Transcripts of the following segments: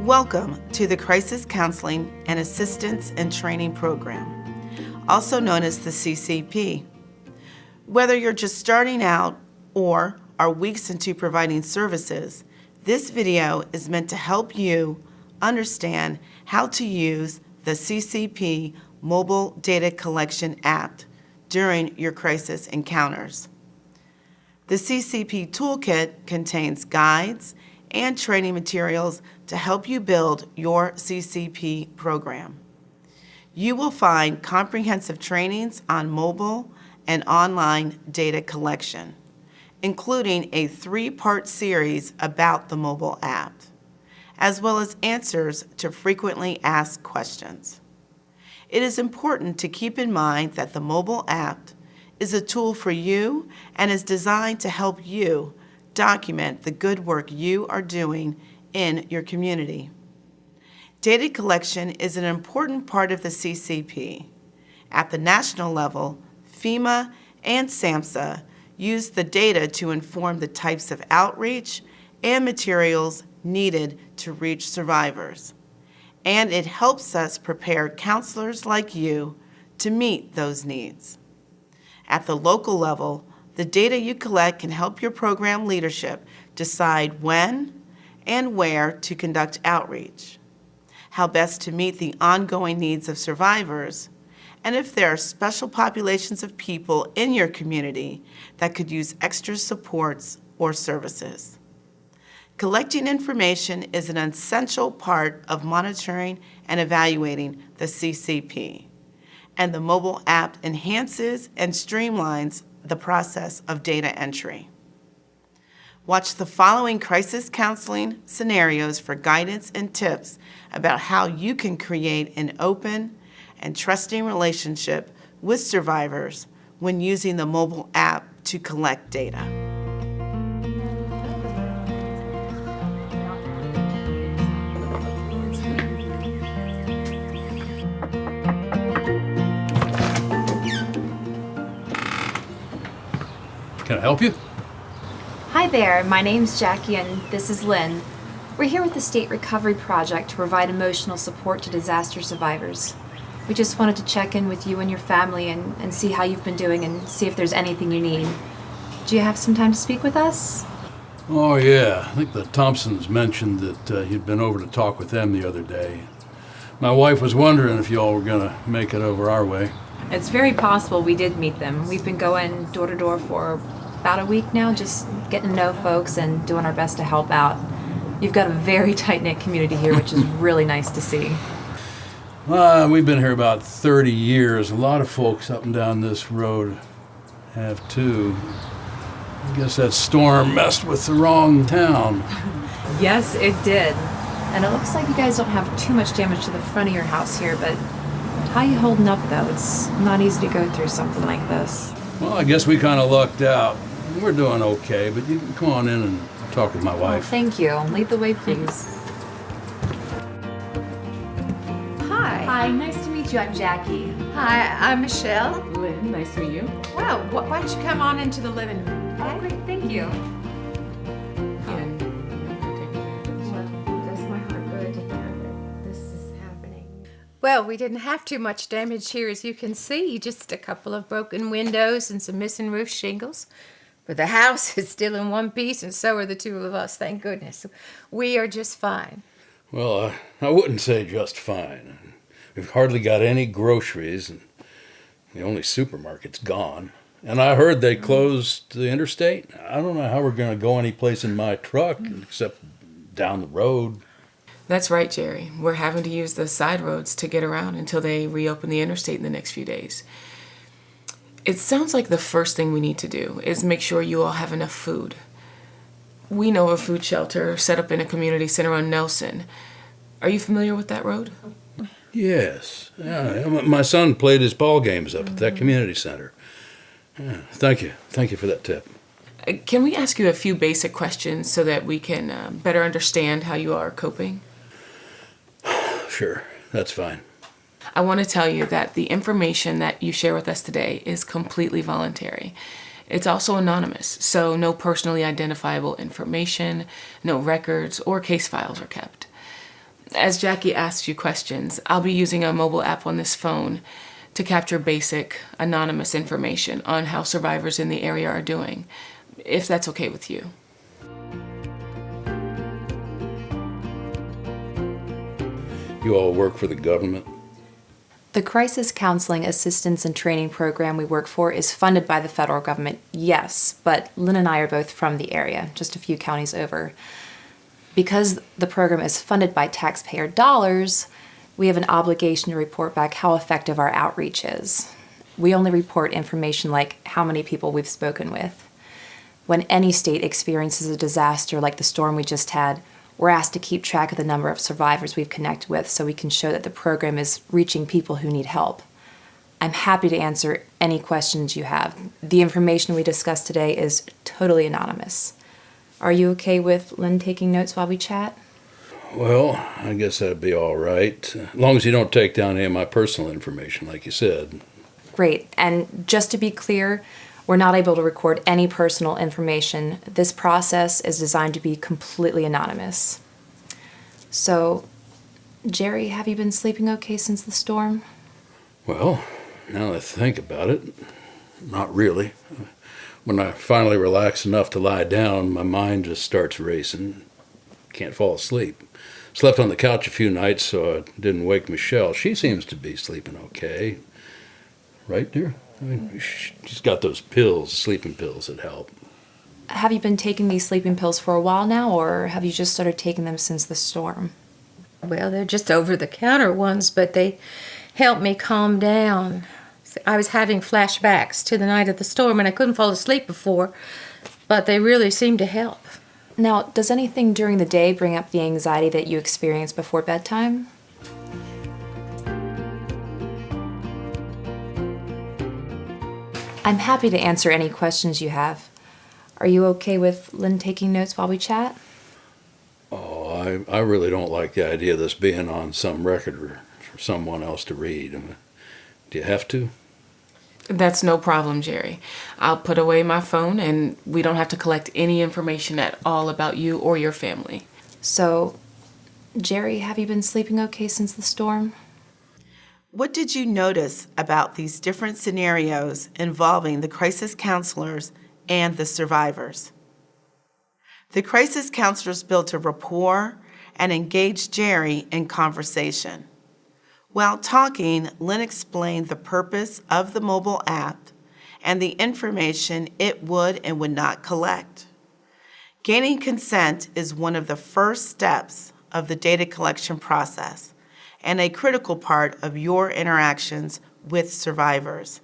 Welcome to the Crisis Counseling and Assistance and Training Program, also known as the CCP. Whether you're just starting out or are weeks into providing services, this video is meant to help you understand how to use the CCP Mobile Data Collection app during your crisis encounters. The CCP Toolkit contains guides and training materials to help you build your CCP program. You will find comprehensive trainings on mobile and online data collection, including a 3-part series about the mobile app, as well as answers to frequently asked questions. It is important to keep in mind that the mobile app is a tool for you and is designed to help you document the good work you are doing in your community. Data collection is an important part of the CCP. At the national level, FEMA and SAMHSA use the data to inform the types of outreach and materials needed to reach survivors. And it helps us prepare counselors like you to meet those needs. At the local level, the data you collect can help your program leadership decide when and where to conduct outreach, how best to meet the ongoing needs of survivors, and if there are special populations of people in your community that could use extra supports or services. Collecting information is an essential part of monitoring and evaluating the CCP, and the mobile app enhances and streamlines the process of data entry. Watch the following crisis counseling scenarios for guidance and tips about how you can create an open and trusting relationship with survivors when using the mobile app to collect data. Can I help you? Hi there, my name's Jackie and this is Lynn. We're here with the State Recovery Project to provide emotional support to disaster survivors. We just wanted to check in with you and your family and see how you've been doing and see if there's anything you need. Do you have some time to speak with us? Oh yeah, I think the Thompsons mentioned that you'd been over to talk with them the other day. My wife was wondering if y'all were gonna make it over our way. It's very possible we did meet them. We've been going door to door for about a week now, just getting to know folks and doing our best to help out. You've got a very tight-knit community here, which is really nice to see. We've been here about 30 years. A lot of folks up and down this road have too. I guess that storm messed with the wrong town. Yes, it did. And it looks like you guys don't have too much damage to the front of your house here, but how you holding up, though? It's not easy to go through something like this. Well, I guess we kind of lucked out. We're doing okay, but you can come on in and talk with my Well, wife. thank you. Lead the way, please. Hi, nice to meet you. I'm Jackie. I'm Michelle. Lynn, nice to meet you. Well, why don't you come on into the living room? Oh, great. Thank you. And Does my heart really take care of it? This is happening. Well, we didn't have too much damage here, as you can see. Just a couple of broken windows and some missing roof shingles. But the house is still in one piece, and so are the two of us, thank goodness. We are just fine. Well, I wouldn't say just fine. We've hardly got any groceries, and the only supermarket's gone. And I heard they closed the interstate. I don't know how we're going to go any place in my truck except down the road. that's right, Jerry. We're having to use the side roads to get around until they reopen the interstate in the next few days. It sounds like the first thing we need to do is make sure you all have enough food. We know a food shelter set up in a community center on Nelson. Are you familiar with that road? Yes. Yeah, my son played his ball games up at that community center. Yeah, thank you. Thank you for that tip. Can we ask you a few basic questions so that we can better understand how you are coping? Sure, that's fine. I want to tell you that the information that you share with us today is completely voluntary. It's also anonymous, so no personally identifiable information, no records or case files are kept. As Jackie asked you questions, I'll be using a mobile app on this phone to capture basic, anonymous information on how survivors in the area are doing, if that's okay with you. You all work for the government? The Crisis Counseling Assistance and Training Program we work for is funded by the federal government, yes, but Lynn and I are both from the area, just a few counties over. Because the program is funded by taxpayer dollars, we have an obligation to report back how effective our outreach is. We only report information like how many people we've spoken with. When any state experiences a disaster like the storm we just had, we're asked to keep track of the number of survivors we've connected with so we can show that the program is reaching people who need help. I'm happy to answer any questions you have. The information we discussed today is totally anonymous. Are you okay with Lynn taking notes while we chat? Well, I guess that'd be all right. As long as you don't take down any of my personal information, like you said. Great. And just to be clear, we're not able to record any personal information. This process is designed to be completely anonymous. So, Jerry, have you been sleeping okay since the storm? Well, now that I think about it, not really. When I finally relax enough to lie down, my mind just starts racing. Can't fall asleep. Slept on the couch a few nights so I didn't wake Michelle. She seems to be sleeping okay. Right, dear? I mean, she's got those pills, sleeping pills that help. Have you been taking these sleeping pills for a while now, or have you just started taking them since the storm? Well, they're just over-the-counter ones, but they help me calm down. I was having flashbacks to the night of the storm, and I couldn't fall asleep before, but they really seem to help. Now, does anything during the day bring up the anxiety that you experience before bedtime? I'm happy to answer any questions you have. Are you okay with Lynn taking notes while we chat? Oh, I really don't like the idea of this being on some record for someone else to read. I mean, do you have to? That's no problem, Jerry. I'll put away my phone and we don't have to collect any information at all about you or your family. So, Jerry, have you been sleeping okay since the storm? What did you notice about these different scenarios involving the crisis counselors and the survivors? The crisis counselors built a rapport and engaged Jerry in conversation. While talking, Lynn explained the purpose of the mobile app and the information it would and would not collect. Gaining consent is one of the first steps of the data collection process and a critical part of your interactions with survivors.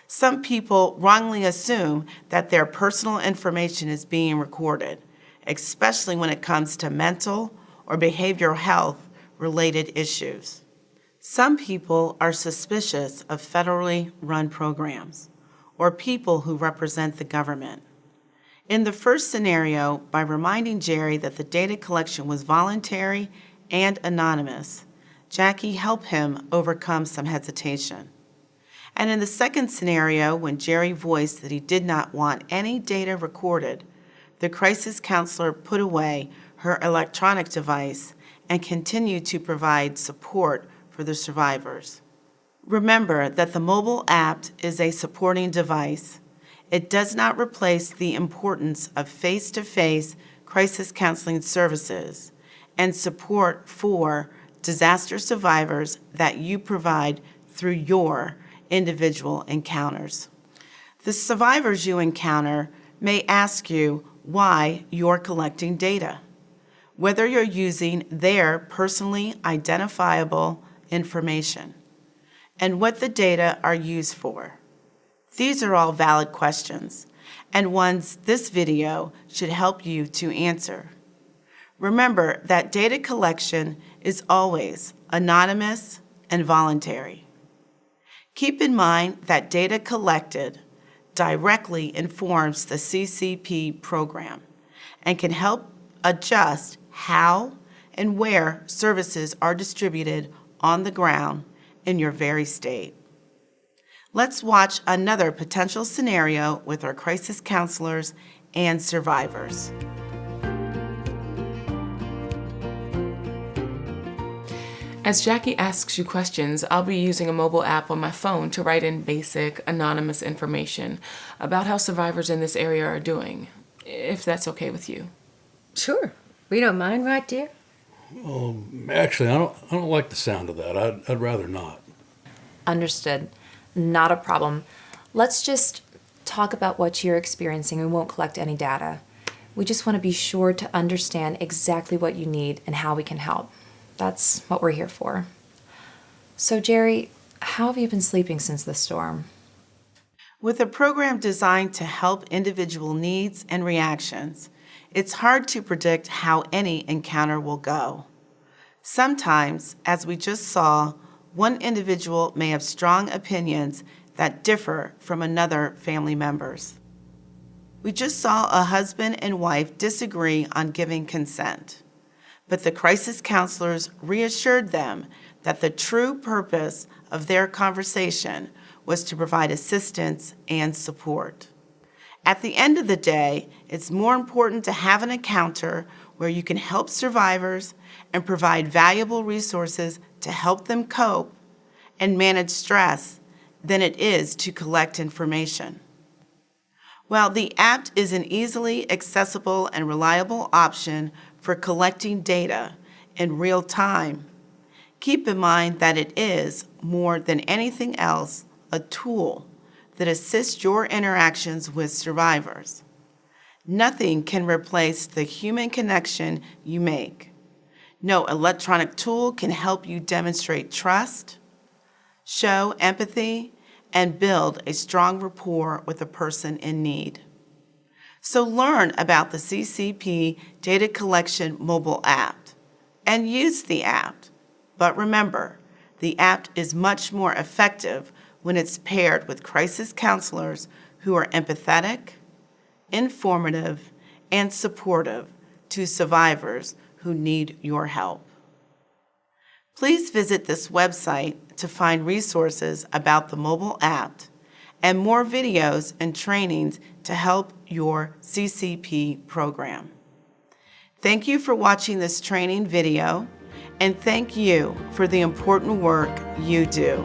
Some people wrongly assume that their personal information is being recorded, especially when it comes to mental or behavioral health related issues. Some people are suspicious of federally run programs or people who represent the government. In the first scenario, by reminding Jerry that the data collection was voluntary and anonymous, Jackie helped him overcome some hesitation. And in the second scenario, when Jerry voiced that he did not want any data recorded, the crisis counselor put away her electronic device and continued to provide support for the survivors. Remember that the mobile app is a supporting device. It does not replace the importance of face-to-face crisis counseling services and support for disaster survivors that you provide through your individual encounters. The survivors you encounter may ask you why you're collecting data, whether you're using their personally identifiable information, and what the data are used for. These are all valid questions, and ones this video should help you to answer. Remember that data collection is always anonymous and voluntary. Keep in mind that data collected directly informs the CCP program and can help adjust how and where services are distributed on the ground in your very state. Let's watch another potential scenario with our crisis counselors and survivors. As Jackie asks you questions, I'll be using a mobile app on my phone to write in basic, anonymous information about how survivors in this area are doing, if that's okay with you. Sure. We don't mind, right, dear? Actually, I don't like the sound of that. I'd rather not. Understood. Not a problem. Let's just talk about what you're experiencing. We won't collect any data. We just want to be sure to understand exactly what you need and how we can help. That's what we're here for. So, Jerry, how have you been sleeping since the storm? With a program designed to help individual needs and reactions, it's hard to predict how any encounter will go. Sometimes, as we just saw, one individual may have strong opinions that differ from another family member's. We just saw a husband and wife disagree on giving consent, but the crisis counselors reassured them that the true purpose of their conversation was to provide assistance and support. At the end of the day, it's more important to have an encounter where you can help survivors and provide valuable resources to help them cope and manage stress than it is to collect information. While the app is an easily accessible and reliable option for collecting data in real time, keep in mind that it is, more than anything else, a tool that assists your interactions with survivors. Nothing can replace the human connection you make. No electronic tool can help you demonstrate trust, show empathy, and build a strong rapport with a person in need. So learn about the CCP Data Collection mobile app and use the app. But remember, the app is much more effective when it's paired with crisis counselors who are empathetic, informative, and supportive to survivors who need your help. Please visit this website to find resources about the mobile app and more videos and trainings to help your CCP program. Thank you for watching this training video, and thank you for the important work you do.